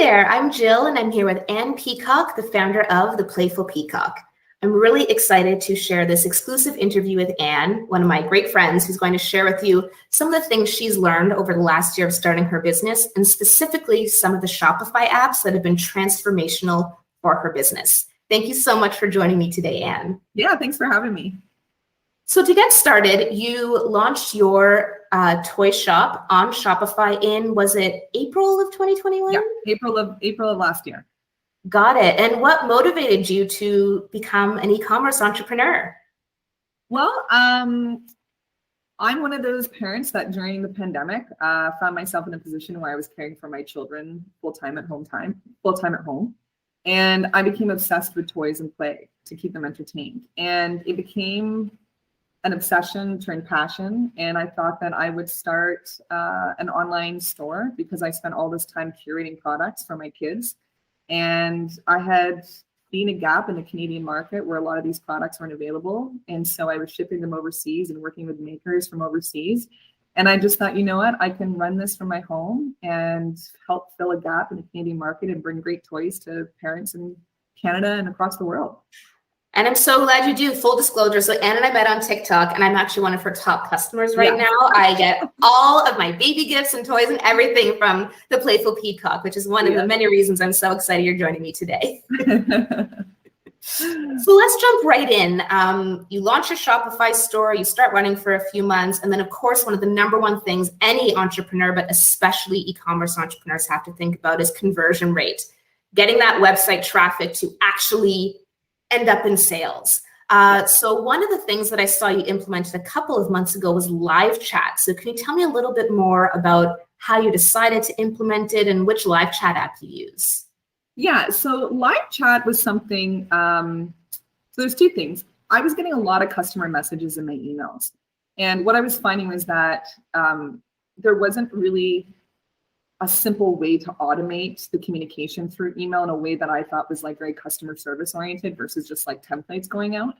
there, I'm Jill, and I'm here with Anne Peacock, the founder of The Playful Peacock. I'm really excited to share this exclusive interview with Anne, one of my great friends, who's going to share with you some of the things she's learned over the last year of starting her business, and specifically some of the Shopify apps that have been transformational for her business. Thank you so much for joining me today, Anne. Yeah, thanks for having me. So to get started, you launched your toy shop on Shopify in, was it April of 2021? Yeah, April of last year. Got it. And what motivated you to become an e-commerce entrepreneur? Well, I'm one of those parents that during the pandemic found myself in a position where I was caring for my children full-time at home. And I became obsessed with toys and play to keep them entertained. And it became an obsession turned passion. And I thought that I would start an online store because I spent all this time curating products for my kids. And I had seen a gap in the Canadian market where a lot of these products weren't available. And so I was shipping them overseas and working with makers from overseas. And I just thought, you know what, I can run this from my home and help fill a gap in the Canadian market and bring great toys to parents in Canada and across the world. And I'm so glad you do. Full disclosure, so Anne and I met on TikTok, and I'm actually one of her top customers right now. I get all of my baby gifts and toys and everything from The Playful Peacock, which is one of the many reasons I'm so excited you're joining me today. So let's jump right in. You launch a Shopify store, you start running for a few months, and then of course, one of the number one things any entrepreneur, but especially e-commerce entrepreneurs have to think about is conversion rate. Getting that website traffic to actually end up in sales. So one of the things that I saw you implemented a couple of months ago was live chat. So can you tell me a little bit more about how you decided to implement it and which live chat app you use? Yeah, so live chat was something, so there's two things. I was getting a lot of customer messages in my emails. And what I was finding was that there wasn't really a simple way to automate the communication through email in a way that I thought was like very customer service oriented versus just like templates going out.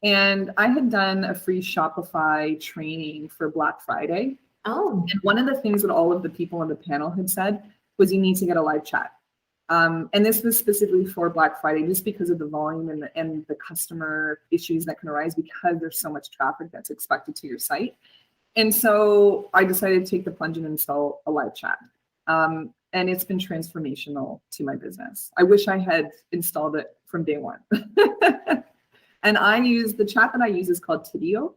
And I had done a free Shopify training for Black Friday. Oh. And one of the things that all of the people on the panel had said was you need to get a live chat. And this was specifically for Black Friday, just because of the volume and the customer issues that can arise because there's so much traffic that's expected to your site. And so I decided to take the plunge and install a live chat. And it's been transformational to my business. I wish I had installed it from day one. And the chat that I use is called Tidio.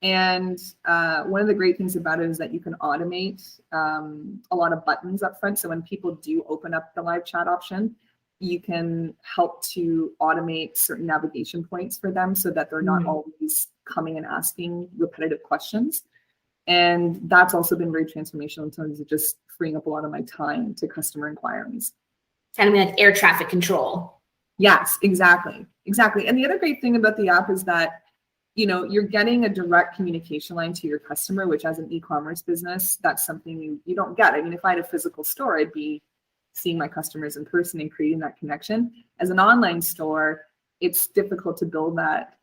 And one of the great things about it is that you can automate a lot of buttons up front. So when people do open up the live chat option, you can help to automate certain navigation points for them so that they're not always coming and asking repetitive questions. And that's also been very transformational in terms of just freeing up a lot of my time to customer inquiries. Kind of like air traffic control. Yes, exactly. And the other great thing about the app is that, you know, you're getting a direct communication line to your customer, which as an e-commerce business, that's something you don't get. I mean, if I had a physical store, I'd be seeing my customers in person and creating that connection. As an online store, it's difficult to build that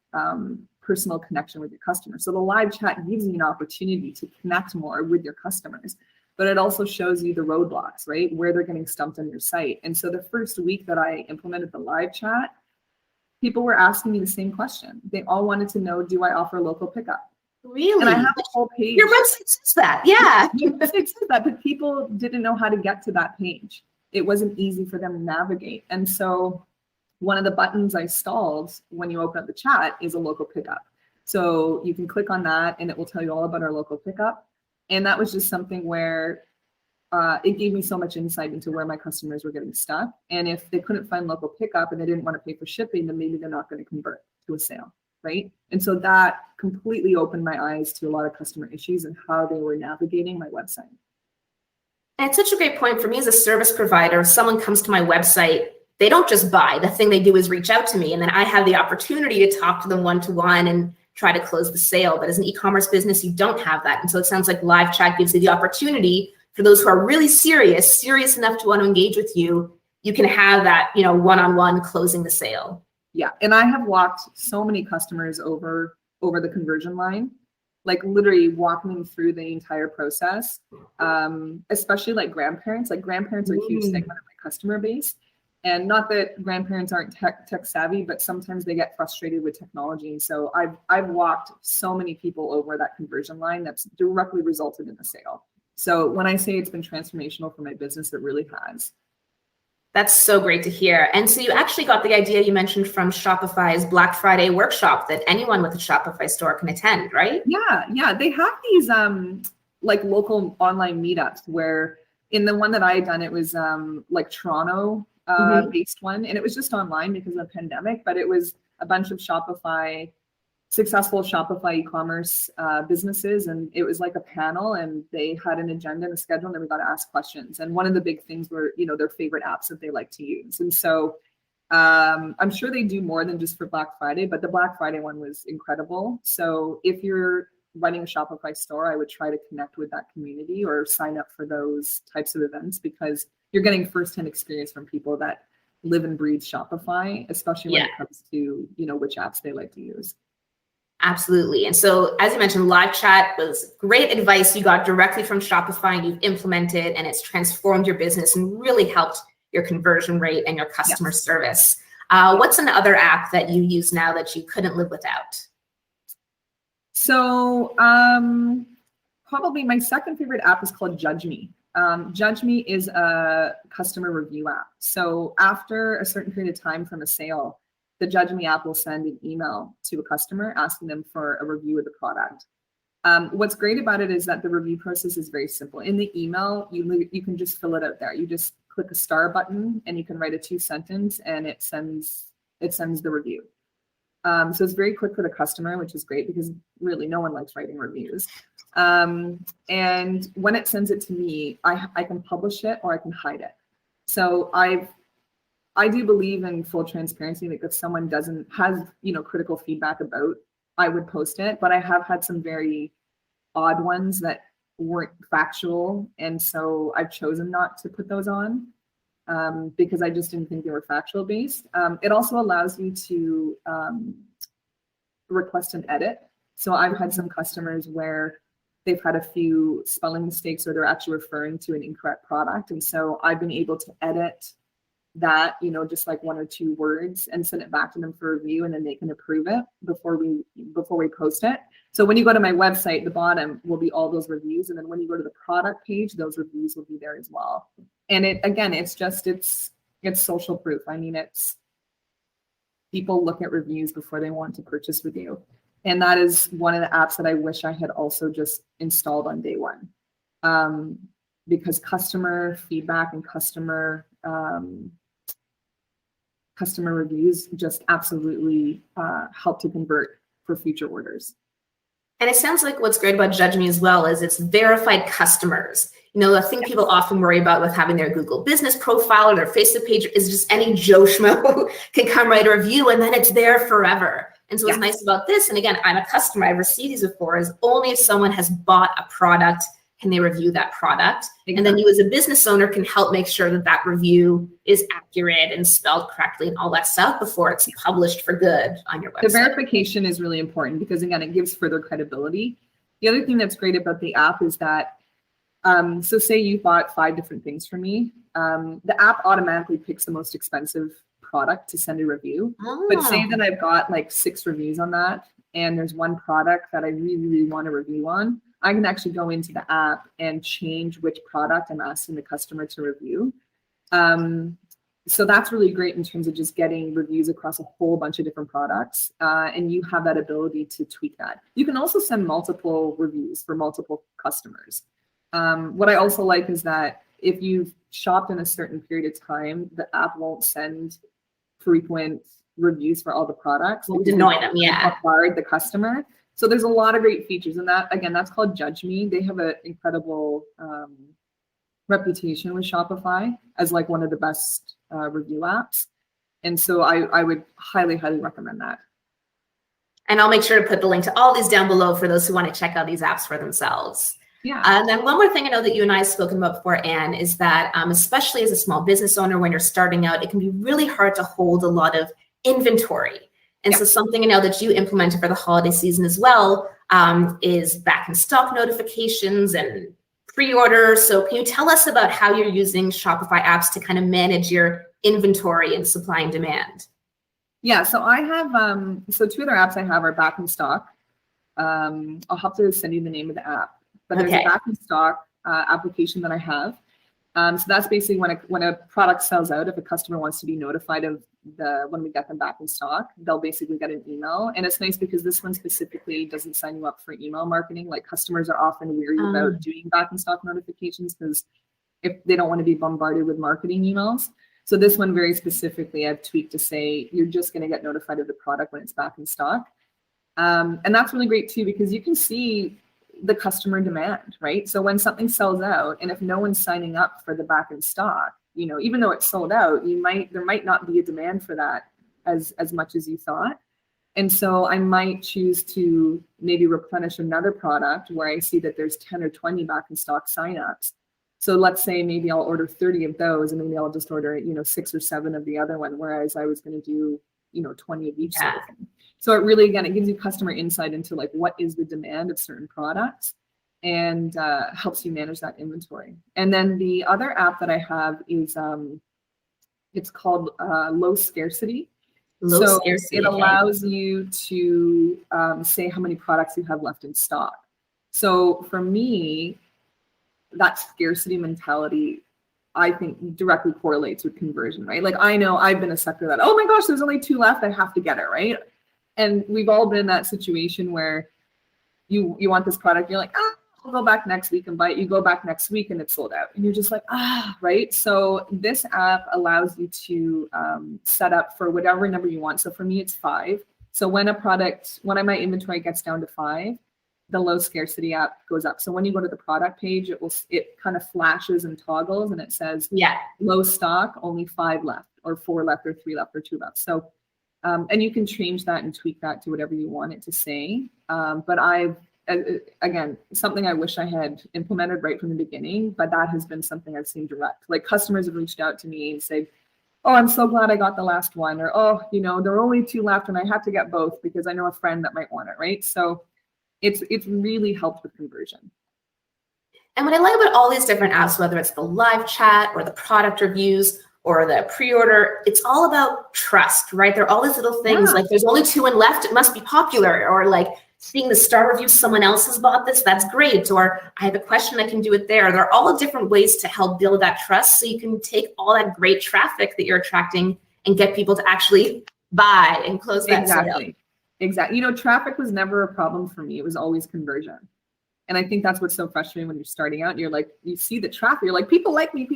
personal connection with your customers. So the live chat gives you an opportunity to connect more with your customers, but it also shows you the roadblocks, right? Where they're getting stumped on your site. And so the first week that I implemented the live chat, people were asking me the same question. They all wanted to know, do I offer local pickup? Really? And I have a whole page. Your website says that, yeah. Your website says that, but people didn't know how to get to that page. It wasn't easy for them to navigate. And so one of the buttons I installed when you open up the chat is a local pickup. So you can click on that and it will tell you all about our local pickup. And that was just something where it gave me so much insight into where my customers were getting stuck. And if they couldn't find local pickup and they didn't want to pay for shipping, then maybe they're not going to convert to a sale, right? And so that completely opened my eyes to a lot of customer issues and how they were navigating my website. And it's such a great point for me as a service provider. If someone comes to my website, they don't just buy. The thing they do is reach out to me, and then I have the opportunity to talk to them one-to-one and try to close the sale. But as an e-commerce business, you don't have that. And so it sounds like live chat gives you the opportunity for those who are really serious enough to want to engage with you. You can have that, one-on-one closing the sale. Yeah, and I have walked so many customers over the conversion line, like literally walking them through the entire process, especially like grandparents. Like grandparents are a huge segment of my customer base. And not that grandparents aren't tech savvy, but sometimes they get frustrated with technology. And so I've walked so many people over that conversion line that's directly resulted in a sale. So when I say it's been transformational for my business, it really has. That's so great to hear. And so you actually got the idea you mentioned from Shopify's Black Friday workshop that anyone with a Shopify store can attend, right? Yeah. They have these like local online meetups where in the one that I had done, it was like Toronto based one. And it was just online because of the pandemic, but it was a bunch of successful Shopify e-commerce businesses. And it was like a panel and they had an agenda and a schedule and then we got to ask questions. And one of the big things were, their favorite apps that they like to use. And so I'm sure they do more than just for Black Friday, but the Black Friday one was incredible. So if you're running a Shopify store, I would try to connect with that community or sign up for those types of events because you're getting firsthand experience from people that live and breathe Shopify, especially when it comes to, which apps they like to use. Absolutely. And so, as you mentioned, live chat was great advice you got directly from Shopify and you've implemented, and it's transformed your business and really helped your conversion rate and your customer service. What's another app that you use now that you couldn't live without? So probably my second favorite app is called Judge Me. Judge Me is a customer review app. So after a certain period of time from a sale, the Judge Me app will send an email to a customer asking them for a review of the product. What's great about it is that the review process is very simple. In the email, you can just fill it out there. You just click a star button and you can write a 2-sentence and it sends the review. So it's very quick for the customer, which is great because really no one likes writing reviews. And when it sends it to me, I can publish it or I can hide it. So I do believe in full transparency. Like if someone has critical feedback about, I would post it, but I have had some very odd ones that weren't factual. And so I've chosen not to put those on because I just didn't think they were factual based. It also allows you to request an edit. So I've had some customers where they've had a few spelling mistakes or they're actually referring to an incorrect product. And so I've been able to edit that, just like 1 or 2 words and send it back to them for review, and then they can approve it before we post it. So when you go to my website, the bottom will be all those reviews. And then when you go to the product page, those reviews will be there as well. And it's social proof. I mean, it's people look at reviews before they want to purchase with you. And that is one of the apps that I wish I had also just installed on day one. Because customer feedback and customer reviews just absolutely help to convert for future orders. And it sounds like what's great about Judge Me as well is it's verified customers. The thing people often worry about with having their Google business profile or their Facebook page is just any Joe Schmo can come write a review and then it's there forever. And so what's nice about this, and again, I'm a customer, I've received these before, is only if someone has bought a product can they review that product. Exactly. And then you as a business owner can help make sure that that review is accurate and spelled correctly and all that stuff before it's published for good on your website. The verification is really important because, again, it gives further credibility. The other thing that's great about the app is that, so say you bought 5 different things from me, the app automatically picks the most expensive product to send a review. Oh. But say that I've got like 6 reviews on that and there's one product that I really, really want a review on, I can actually go into the app and change which product I'm asking the customer to review. So that's really great in terms of just getting reviews across a whole bunch of different products. And you have that ability to tweak that. You can also send multiple reviews for multiple customers. What I also like is that if you've shopped in a certain period of time, the app won't send frequent reviews for all the products. We'll annoy them, acquired the customer. So there's a lot of great features in that. Again, that's called Judge Me. They have an incredible reputation with Shopify as like one of the best review apps. And so I would highly, highly recommend that. And I'll make sure to put the link to all these down below for those who want to check out these apps for themselves. Yeah. And then one more thing I know that you and I have spoken about before, Anne, is that especially as a small business owner, when you're starting out, it can be really hard to hold a lot of inventory. And so something I know that you implemented for the holiday season as well is back in stock notifications and pre-order. So can you tell us about how you're using Shopify apps to kind of manage your inventory and supply and demand? Yeah, so I have, so two other apps I have are back in stock. I'll have to send you the name of the app, but there's a back in stock application that I have. So that's basically when a product sells out, if a customer wants to be notified of when we get them back in stock, they'll basically get an email. And it's nice because this one specifically doesn't sign you up for email marketing. Like customers are often weary about doing back in stock notifications because if they don't want to be bombarded with marketing emails. So this one very specifically I've tweaked to say you're just going to get notified of the product when it's back in stock. And that's really great too, because you can see the customer demand, right? So when something sells out and if no one's signing up for the back in stock, you know, even though it's sold out, there might not be a demand for that as much as you thought. And so I might choose to maybe replenish another product where I see that there's 10 or 20 back in stock signups. So let's say maybe I'll order 30 of those and maybe I'll just order, 6 or 7 of the other one, whereas I was going to do, 20 of each sort of thing. So it really, again, it gives you customer insight into like what is the demand of certain products and helps you manage that inventory. And then the other app that I have is it's called Low Scarcity. Low Scarcity. It allows you to say how many products you have left in stock. So for me, that scarcity mentality, I think directly correlates with conversion, right? Like I know I've been a sucker that, oh my gosh, there's only 2 left, I have to get it, right? And we've all been in that situation where you want this product, you're like, I'll go back next week and buy it. You go back next week and it's sold out. And you're just like, right? So this app allows you to set up for whatever number you want. So for me, it's 5. So when my inventory gets down to 5, the low scarcity app goes up. So when you go to the product page, it kind of flashes and toggles and it says, low stock, only 5 left or 4 left or 3 left or 2 left. So, and you can change that and tweak that to whatever you want it to say. But again, something I wish I had implemented right from the beginning, but that has been something I've seen direct. Like customers have reached out to me and said, oh, I'm so glad I got the last one. Or, oh, there are only 2 left and I have to get both because I know a friend that might want it, right? So it's really helped with conversion. And what I like about all these different apps, whether it's the live chat or the product reviews or the pre-order, it's all about trust, right? There are all these little things like there's only 2 left, it must be popular, or like seeing the star review, someone else has bought this, that's great. Or I have a question, I can do it there. There are all different ways to help build that trust so you can take all that great traffic that you're attracting and get people to actually buy and close that sale. Exactly. Traffic was never a problem for me. It was always conversion. And I think that's what's so frustrating when you're starting out and you're like, you see the traffic, you're like, people like me,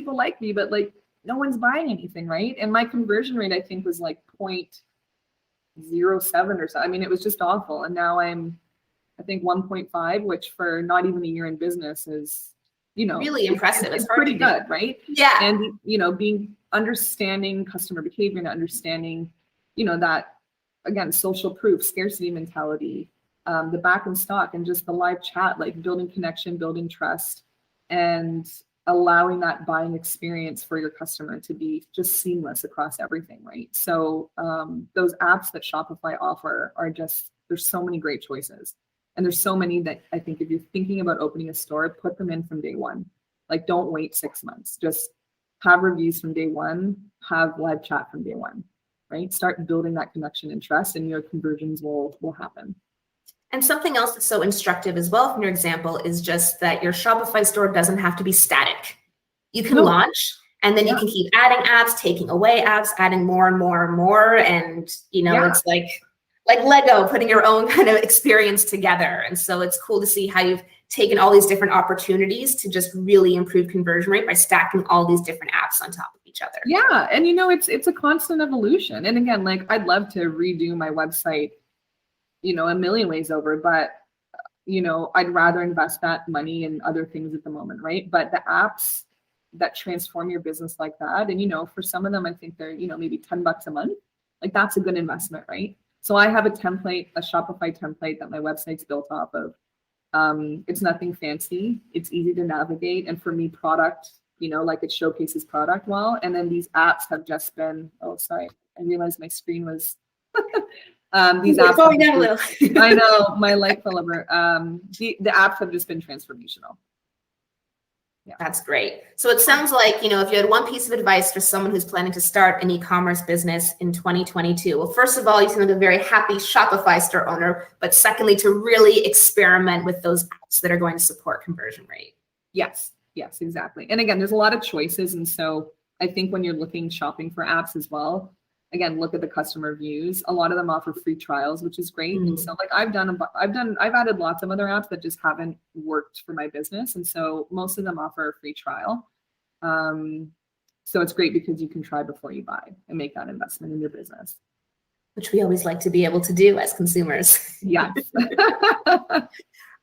but like no one's buying anything, right? And my conversion rate, I think, was like 0.07 or so. I mean, it was just awful. And now I'm, I think 1.5, which for not even a year in business is, really impressive. It's pretty good, right? Yeah. And, understanding customer behavior and understanding, that, again, social proof, scarcity mentality, the back in stock and just the live chat, like building connection, building trust, and allowing that buying experience for your customer to be just seamless across everything, right? So those apps that Shopify offer are just, there's so many great choices. And there's so many that I think if you're thinking about opening a store, put them in from day one. Like don't wait 6 months, just have reviews from day one, have live chat from day one, right? Start building that connection and trust and your conversions will happen. And something else that's so instructive as well from your example is just that your Shopify store doesn't have to be static. You can launch and then you can keep adding apps, taking away apps, adding more and more and more. And, it's like Lego, putting your own kind of experience together. And so it's cool to see how you've taken all these different opportunities to just really improve conversion rate by stacking all these different apps on top of each other. Yeah. And, it's a constant evolution. And again, like I'd love to redo my website, a million ways over, but, I'd rather invest that money in other things at the moment, right? But the apps that transform your business like that, and, for some of them, I think they're, maybe $10 a month. Like that's a good investment, right? So I have a template, a Shopify template that my website's built off of. It's nothing fancy. It's easy to navigate. And for me, product, like it showcases product well. And then these apps have just been, oh, sorry. I realized my screen was, these apps. Going down a little. I know, my light fell over. The apps have just been transformational. That's great. So it sounds like, you know, if you had one piece of advice for someone who's planning to start an e-commerce business in 2022, well, first of all, you seem like a very happy Shopify store owner, but secondly, to really experiment with those apps that are going to support conversion rate. Yes, exactly. And again, there's a lot of choices. And so I think when you're shopping for apps as well, again, look at the customer reviews. A lot of them offer free trials, which is great. And so like I've added lots of other apps that just haven't worked for my business. And so most of them offer a free trial. So it's great because you can try before you buy and make that investment in your business. Which we always like to be able to do as consumers. Yes.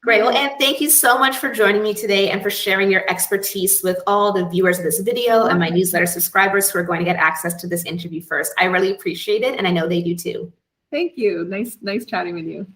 Great. Well, Anne, thank you so much for joining me today and for sharing your expertise with all the viewers of this video and my newsletter subscribers who are going to get access to this interview first. I really appreciate it, and I know they do too. Thank you. Nice chatting with you.